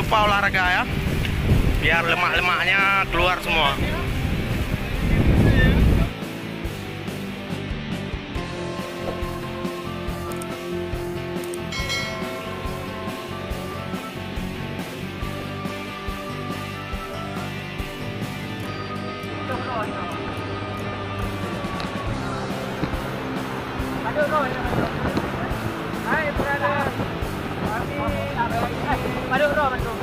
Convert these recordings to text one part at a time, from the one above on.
lupa olahraga ya, biar lemak-lemaknya keluar semua. Hai brother, Maduk bro, Maduk.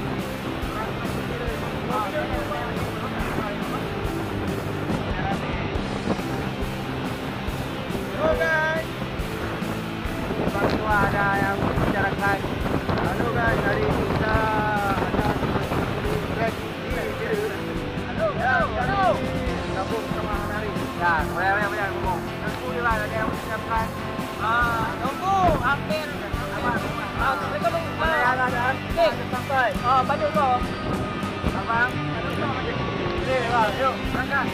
Halo guys, bantu ada yang membicarakan. Halo guys, hari ini kita ada break. Halo. Gabung sama hari. Ya, boleh ngomong. Alhamdulillah ada yang menyiapkan. Nunggu hampir sampai. Banyak bro. Abang, yuk berangkat.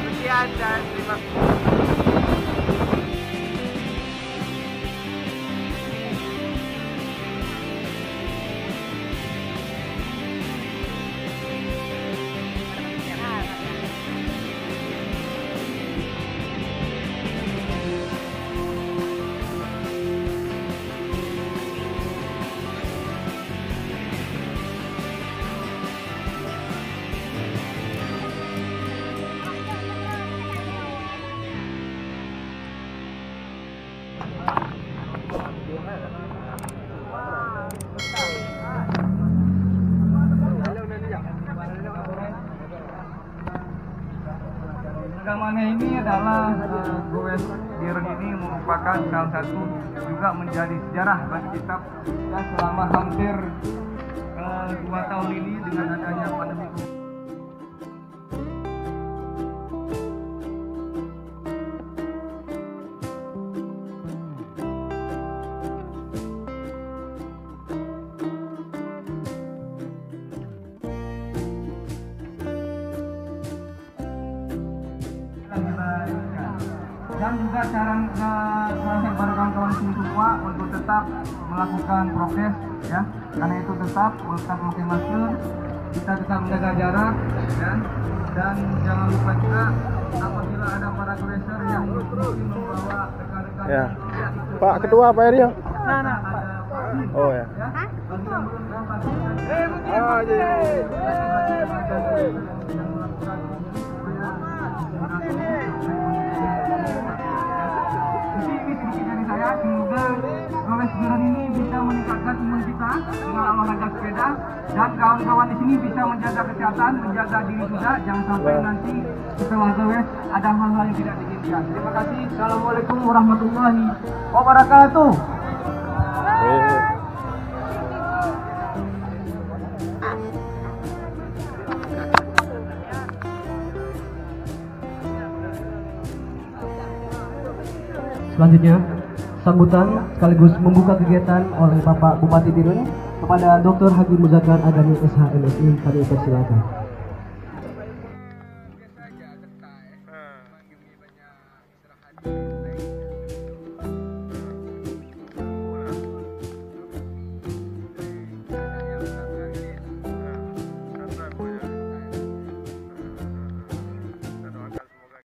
Sekian dan terima kasih. Rekamannya ini adalah goes Diren ini merupakan salah satu juga menjadi sejarah bagi kita ya, selama hampir 2 tahun ini dengan adanya pandemi. Dan juga saran kepada kawan-kawan semua untuk tetap melakukan prokes ya, karena itu tetap memakai masker, kita tetap menjaga jarak ya, dan jangan lupa juga apabila ada para racer yang mungkin membawa rekan-rekan Ya. Pak Ketua, Pak Eri. Oh ya. Semoga goes Diren ini bisa meningkatkan imun kita dengan olahraga sepeda, dan kawan-kawan di sini bisa menjaga kesehatan, menjaga diri juga, jangan sampai nanti setelah goes ada hal-hal yang tidak diinginkan. Terima kasih. Assalamualaikum warahmatullahi wabarakatuh. Selanjutnya, sambutan sekaligus membuka kegiatan oleh Bapak Bupati Diren kepada Dr. Haji Muzakkar Agami SH MSI, kami persilakan.